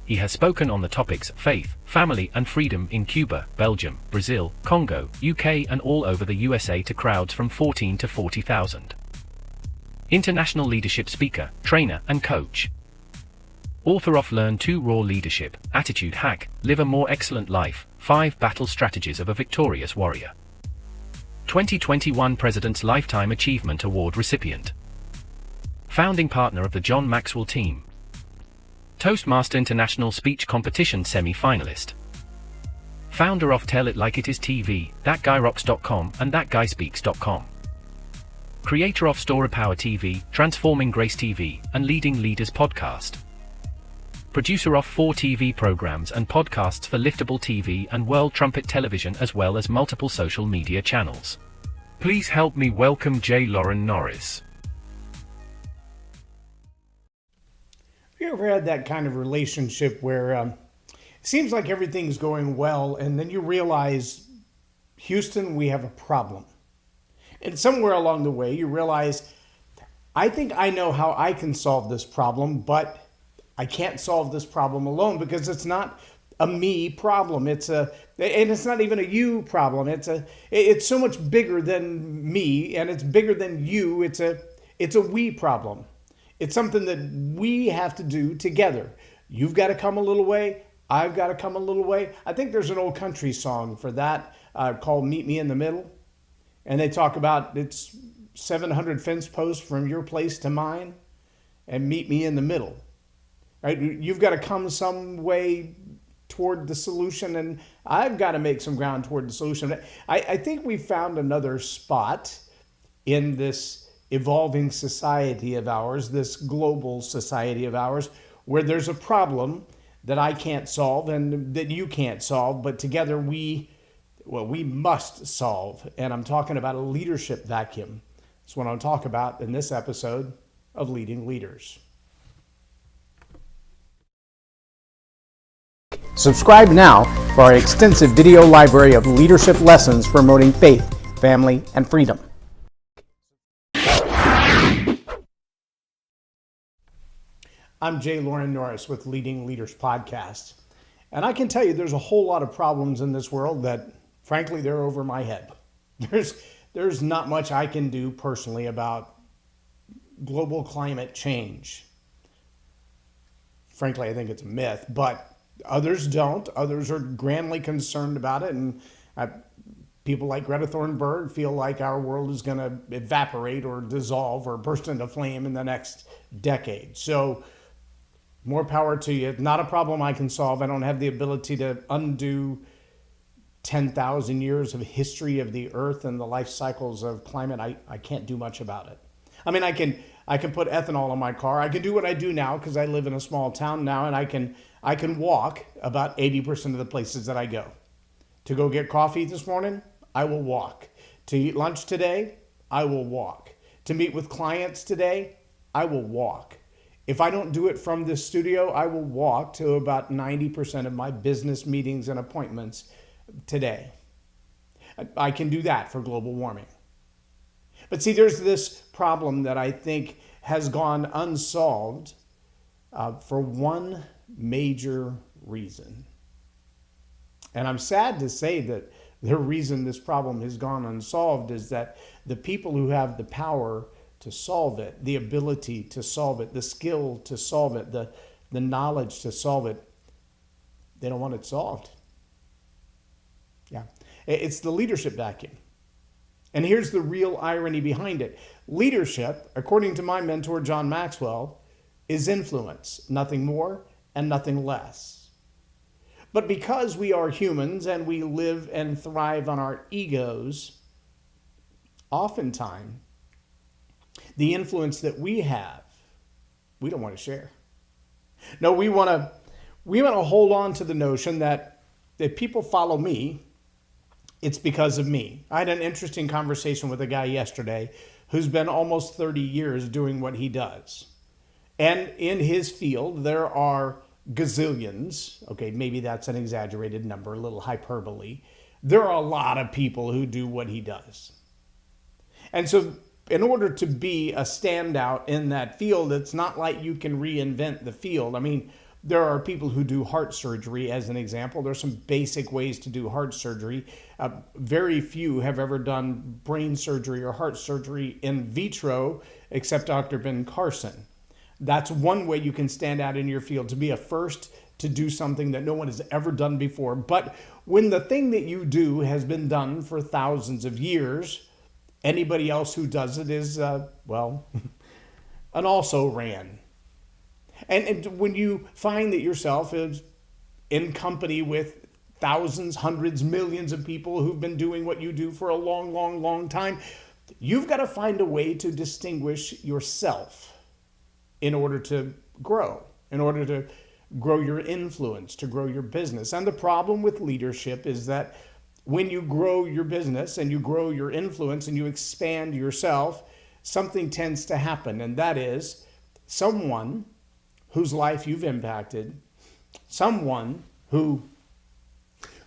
He has spoken on the topics faith, family and freedom in Cuba, Belgium, Brazil, Congo, UK and all over the USA to crowds from 14 to 40,000. International leadership speaker, trainer and coach. Author of Learn to Raw Leadership, Attitude Hack, Live a More Excellent Life, 5 Battle Strategies of a Victorious Warrior. 2021 President's Lifetime Achievement Award recipient. Founding partner of the John Maxwell team. Toastmaster International Speech Competition semi-finalist. Founder of Tell It Like It Is TV, ThatGuyRocks.com and ThatGuySpeaks.com. Creator of Story Power TV, Transforming Grace TV, and Leading Leaders Podcast. Producer of 4 TV programs and podcasts for Liftable TV and World Trumpet Television as well as multiple social media channels. Please help me welcome J. Loren Norris. Have you ever had that kind of relationship where it seems like everything's going well and then you realize, Houston, we have a problem. And somewhere along the way you realize, I think I know how I can solve this problem, but I can't solve this problem alone because it's not a me problem. And it's not even a you problem. It's so much bigger than me and it's bigger than you. It's a we problem. It's something that we have to do together. You've got to come a little way. I've got to come a little way. I think there's an old country song for that called Meet Me in the Middle. And they talk about it's 700 fence posts from your place to mine and meet me in the middle. Right? You've got to come some way toward the solution and I've got to make some ground toward the solution. I think we found another spot in this evolving society of ours, this global society of ours, where there's a problem that I can't solve and that you can't solve, but together we must solve. And I'm talking about a leadership vacuum. That's what I'll talk about in this episode of Leading Leaders. Subscribe now for our extensive video library of leadership lessons promoting faith, family, and freedom. I'm J. Loren Norris with Leading Leaders Podcast. And I can tell you there's a whole lot of problems in this world that, frankly, they're over my head. There's not much I can do personally about global climate change. Frankly, I think it's a myth, but others don't. Others are grandly concerned about it. And people like Greta Thunberg feel like our world is going to evaporate or dissolve or burst into flame in the next decade. So more power to you. Not a problem I can solve. I don't have the ability to undo 10,000 years of history of the earth and the life cycles of climate. I can't do much about it. I mean, I can put ethanol in my car. I can do what I do now because I live in a small town now, and I can walk about 80% of the places that I go. To go get coffee this morning, I will walk. To eat lunch today, I will walk. To meet with clients today, I will walk. If I don't do it from this studio, I will walk to about 90% of my business meetings and appointments today. I can do that for global warming. But see, there's this problem that I think has gone unsolved for one major reason. And I'm sad to say that the reason this problem has gone unsolved is that the people who have the power to solve it, the ability to solve it, the skill to solve it, the knowledge to solve it, they don't want it solved. Yeah, it's the leadership vacuum. And here's the real irony behind it. Leadership, according to my mentor, John Maxwell, is influence, nothing more and nothing less. But because we are humans and we live and thrive on our egos, oftentimes the influence that we have, we don't want to share. No, we want to hold on to the notion that if people follow me, it's because of me. I had an interesting conversation with a guy yesterday who's been almost 30 years doing what he does. And in his field, there are gazillions. Okay, maybe that's an exaggerated number, a little hyperbole. There are a lot of people who do what he does. And so in order to be a standout in that field, it's not like you can reinvent the field. I mean, There are people who do heart surgery, as an example. There's some basic ways to do heart surgery. Very few have ever done brain surgery or heart surgery in vitro, except Dr. Ben Carson. That's one way you can stand out in your field, to be a first to do something that no one has ever done before. But when the thing that you do has been done for thousands of years, anybody else who does it is, well, an also-ran. And when you find that yourself is in company with thousands, hundreds, millions of people who've been doing what you do for a long, long, long time, you've got to find a way to distinguish yourself in order to grow, in order to grow your influence, to grow your business. And the problem with leadership is that when you grow your business and you grow your influence and you expand yourself, something tends to happen, and that is someone whose life you've impacted, someone who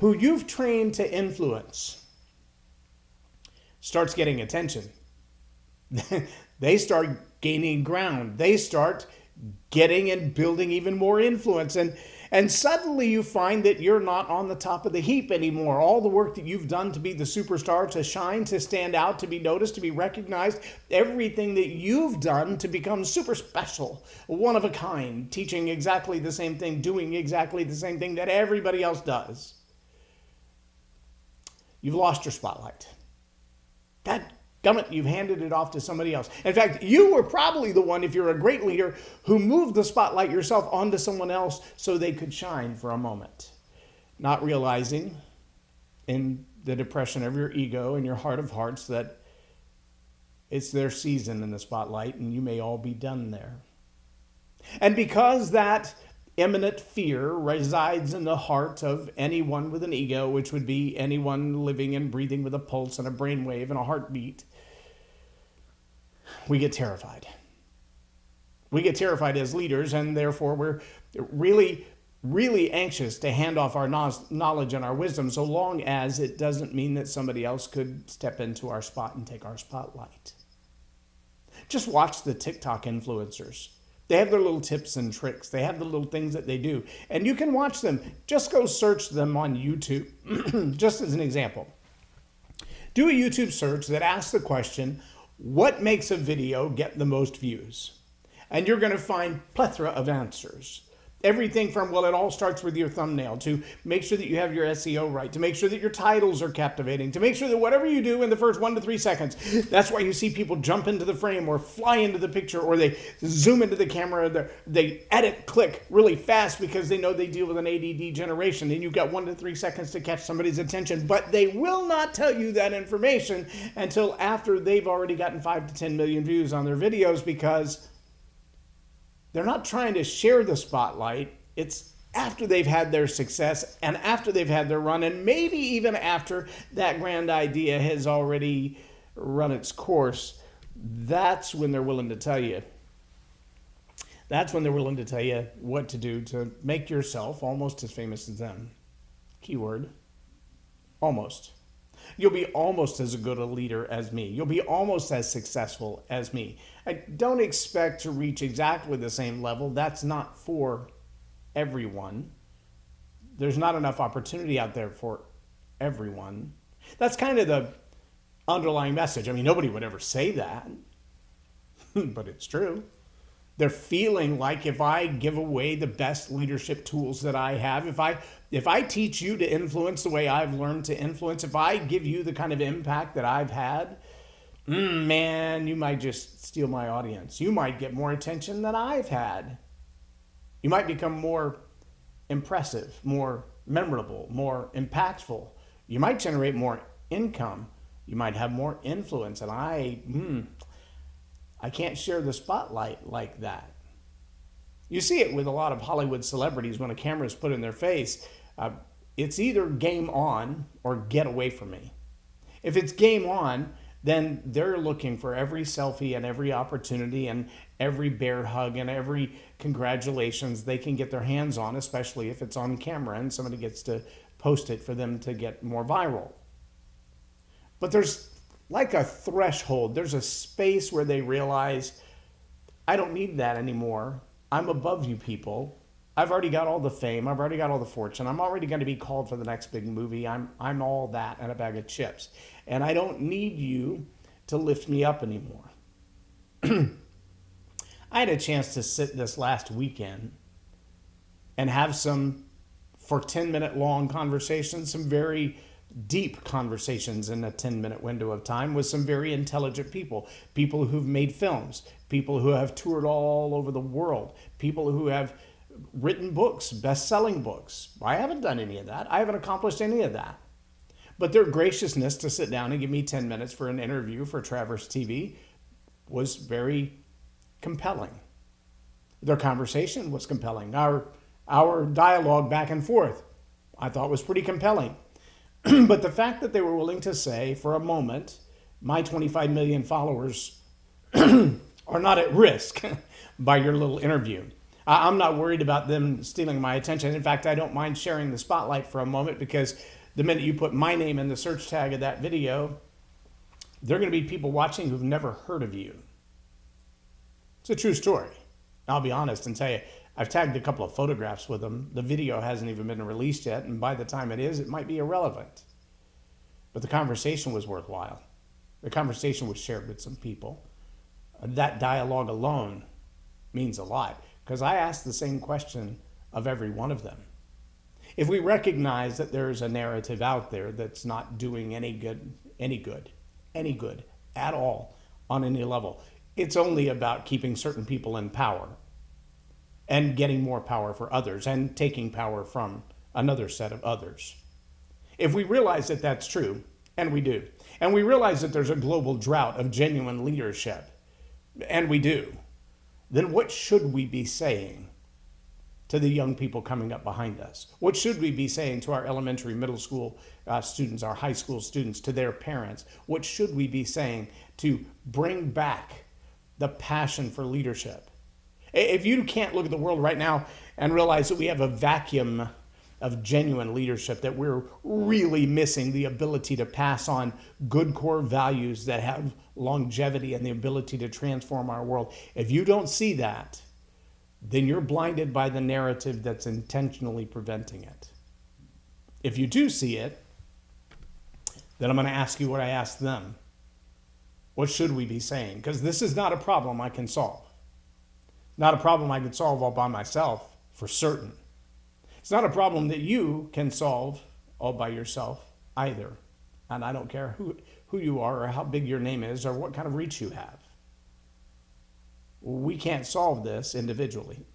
you've trained to influence, starts getting attention. They start gaining ground. They start getting and building even more influence. And suddenly you find that you're not on the top of the heap anymore. All the work that you've done to be the superstar, to shine, to stand out, to be noticed, to be recognized, everything that you've done to become super special, one of a kind, teaching exactly the same thing, doing exactly the same thing that everybody else does. You've lost your spotlight. Dadgummit, you've handed it off to somebody else. In fact, you were probably the one, if you're a great leader, who moved the spotlight yourself onto someone else so they could shine for a moment. Not realizing in the depression of your ego and your heart of hearts that it's their season in the spotlight and you may all be done there. And because that imminent fear resides in the heart of anyone with an ego, which would be anyone living and breathing with a pulse and a brainwave and a heartbeat, we get terrified. We get terrified as leaders, and therefore we're really, really anxious to hand off our knowledge and our wisdom, so long as it doesn't mean that somebody else could step into our spot and take our spotlight. Just watch the TikTok influencers. They have their little tips and tricks. They have the little things that they do. And you can watch them. Just go search them on YouTube, just as an example. Do a YouTube search that asks the question, what makes a video get the most views? And you're going to find plethora of answers. Everything from, well, it all starts with your thumbnail, to make sure that you have your SEO right, to make sure that your titles are captivating, to make sure that whatever you do in the first 1 to 3 seconds, that's why you see people jump into the frame or fly into the picture, or they zoom into the camera, they edit, click really fast because they know they deal with an ADD generation, and you've got 1 to 3 seconds to catch somebody's attention. But they will not tell you that information until after they've already gotten 5 to 10 million views on their videos, because they're not trying to share the spotlight. It's after they've had their success and after they've had their run, and maybe even after that grand idea has already run its course. That's when they're willing to tell you. That's when they're willing to tell you what to do to make yourself almost as famous as them. Keyword, almost. You'll be almost as good a leader as me. You'll be almost as successful as me. I don't expect to reach exactly the same level. That's not for everyone. There's not enough opportunity out there for everyone. That's kind of the underlying message. I mean, nobody would ever say that, but it's true. They're feeling like if I give away the best leadership tools that I have, if I teach you to influence the way I've learned to influence, if I give you the kind of impact that I've had, man, you might just steal my audience. You might get more attention than I've had. You might become more impressive, more memorable, more impactful. You might generate more income. You might have more influence, and I can't share the spotlight like that. You see it with a lot of Hollywood celebrities when a camera is put in their face. It's either game on or get away from me. If it's game on, then they're looking for every selfie and every opportunity and every bear hug and every congratulations they can get their hands on, especially if it's on camera and somebody gets to post it for them to get more viral. But there's like a threshold. There's a space where they realize, I don't need that anymore. I'm above you people. I've already got all the fame. I've already got all the fortune. I'm already going to be called for the next big movie. I'm all that and a bag of chips. And I don't need you to lift me up anymore. I had a chance to sit this last weekend and have some, for 10-minute long conversations, some very deep conversations in a 10-minute window of time with some very intelligent people, people who've made films, people who have toured all over the world, people who have written books, best-selling books. I haven't done any of that. I haven't accomplished any of that. But their graciousness to sit down and give me 10 minutes for an interview for Traverse TV was very compelling. Their conversation was compelling. Our dialogue back and forth, I thought, was pretty compelling. But the fact that they were willing to say, for a moment, my 25 million followers are not at risk by your little interview. I'm not worried about them stealing my attention. In fact, I don't mind sharing the spotlight for a moment, because the minute you put my name in the search tag of that video, there are going to be people watching who've never heard of you. It's a true story. I'll be honest and tell you, I've tagged a couple of photographs with them. The video hasn't even been released yet, and by the time it is, it might be irrelevant. But the conversation was worthwhile. The conversation was shared with some people. That dialogue alone means a lot, because I asked the same question of every one of them. If we recognize that there's a narrative out there that's not doing any good at all on any level, it's only about keeping certain people in power and getting more power for others and taking power from another set of others. If we realize that that's true, and we do, and we realize that there's a global drought of genuine leadership, and we do, then what should we be saying to the young people coming up behind us? What should we be saying to our elementary, middle school students, our high school students, to their parents? What should we be saying to bring back the passion for leadership? If you can't look at the world right now and realize that we have a vacuum of genuine leadership, that we're really missing the ability to pass on good core values that have longevity and the ability to transform our world, if you don't see that, then you're blinded by the narrative that's intentionally preventing it. If you do see it, then I'm going to ask you what I asked them. What should we be saying? Because this is not a problem I can solve. Not a problem I can solve all by myself, for certain. It's not a problem that you can solve all by yourself either. And I don't care who you are or how big your name is or what kind of reach you have. We can't solve this individually.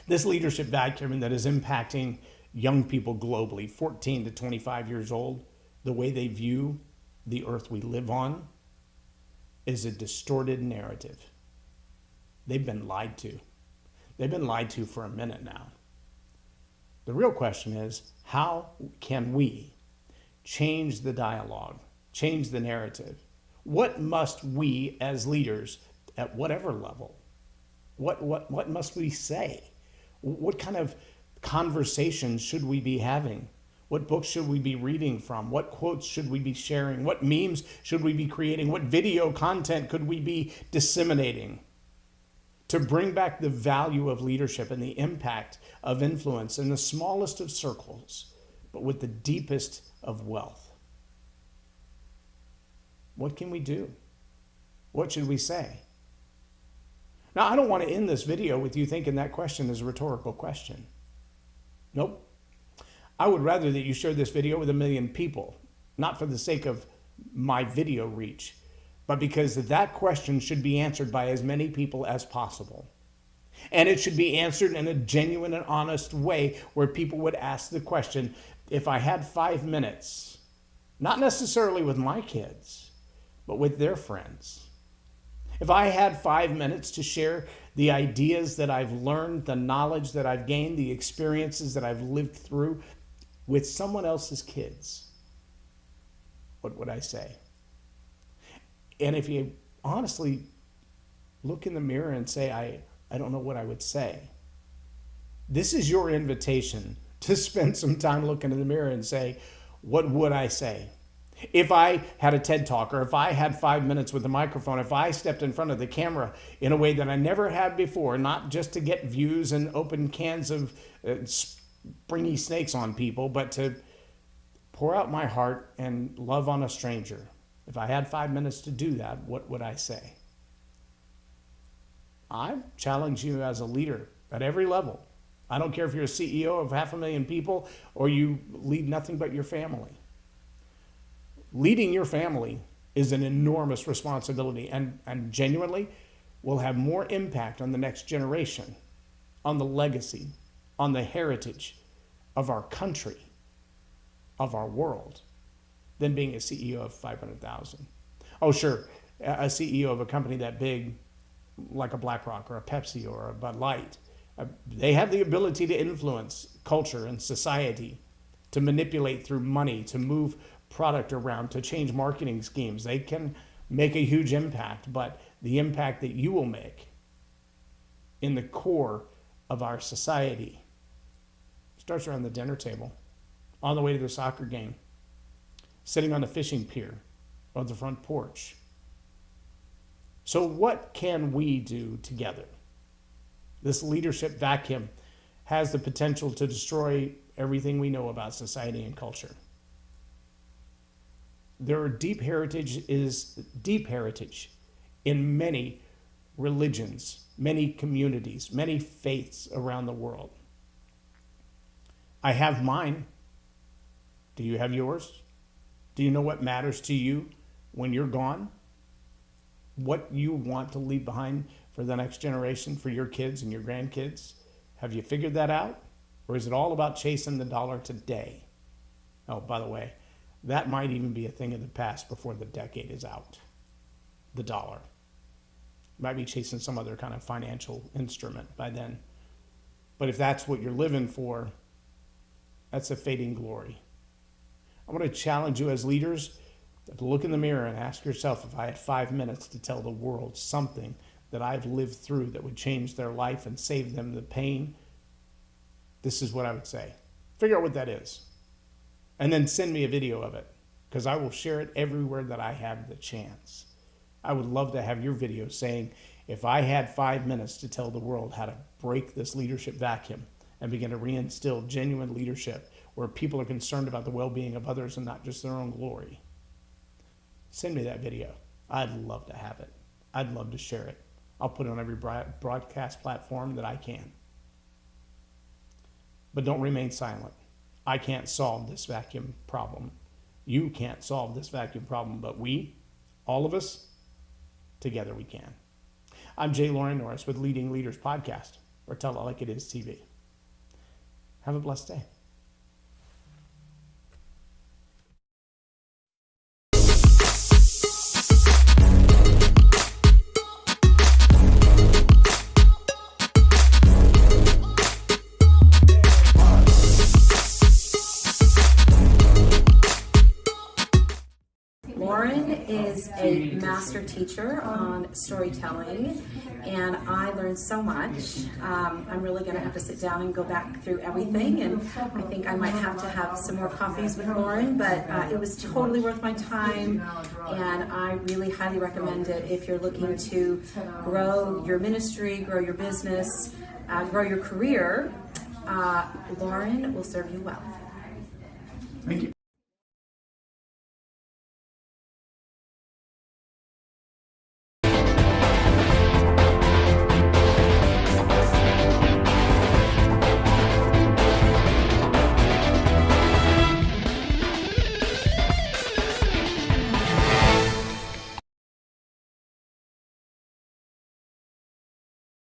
This leadership vacuum that is impacting young people globally, 14 to 25 years old, the way they view the earth we live on, is a distorted narrative. They've been lied to. They've been lied to for a minute now. The real question is, how can we change the dialogue, change the narrative? What must we as leaders at whatever level, what must we say? What kind of conversations should we be having? What books should we be reading from? What quotes should we be sharing? What memes should we be creating? What video content could we be disseminating to bring back the value of leadership and the impact of influence in the smallest of circles, but with the deepest of wealth? What can we do? What should we say? Now, I don't want to end this video with you thinking that question is a rhetorical question. Nope. I would rather that you share this video with 1 million people, not for the sake of my video reach, but because that question should be answered by as many people as possible. And it should be answered in a genuine and honest way where people would ask the question, if I had 5 minutes, not necessarily with my kids, but with their friends, if I had 5 minutes to share the ideas that I've learned, the knowledge that I've gained, the experiences that I've lived through with someone else's kids, what would I say? And if you honestly look in the mirror and say, I don't know what I would say, this is your invitation to spend some time looking in the mirror and say, what would I say? If I had a TED Talk, or if I had 5 minutes with a microphone, if I stepped in front of the camera in a way that I never had before, not just to get views and open cans of springy snakes on people, but to pour out my heart and love on a stranger. If I had 5 minutes to do that, what would I say? I challenge you as a leader at every level. I don't care if you're a CEO of 500,000 people or you lead nothing but your family. Leading your family is an enormous responsibility, and genuinely will have more impact on the next generation, on the legacy, on the heritage of our country, of our world, than being a CEO of 500,000. Oh, sure, a CEO of a company that big, like a BlackRock or a Pepsi or a Bud Light, they have the ability to influence culture and society, to manipulate through money, to move product around, to change marketing schemes. They can make a huge impact, but the impact that you will make in the core of our society starts around the dinner table, on the way to the soccer game, sitting on the fishing pier, or the front porch. So what can we do together? This leadership vacuum has the potential to destroy everything we know about society and culture. There are deep heritage in many religions, many communities, many faiths around the world. I have mine. Do you have yours? Do you know what matters to you when you're gone? What you want to leave behind for the next generation, for your kids and your grandkids? Have you figured that out? Or is it all about chasing the dollar today? Oh, by the way, that might even be a thing of the past before the decade is out. The dollar. Might be chasing some other kind of financial instrument by then. But if that's what you're living for, that's a fading glory. I want to challenge you as leaders to look in the mirror and ask yourself, if I had 5 minutes to tell the world something that I've lived through that would change their life and save them the pain, this is what I would say. Figure out what that is. And then send me a video of it, because I will share it everywhere that I have the chance. I would love to have your video saying, if I had 5 minutes to tell the world how to break this leadership vacuum and begin to reinstill genuine leadership where people are concerned about the well-being of others and not just their own glory. Send me that video. I'd love to have it. I'd love to share it. I'll put it on every broadcast platform that I can. But don't remain silent. I can't solve this vacuum problem. You can't solve this vacuum problem, but we, all of us, together we can. I'm Loren Norris with Leading Leaders Podcast, or Tell It Like It Is TV. Have a blessed day. Loren is a master teacher on storytelling, and I learned so much. I'm really going to have to sit down and go back through everything, and I think I might have to have some more coffees with Loren, but it was totally worth my time, and I really highly recommend it if you're looking to grow your ministry, grow your business, grow your career. Loren will serve you well. Thank you.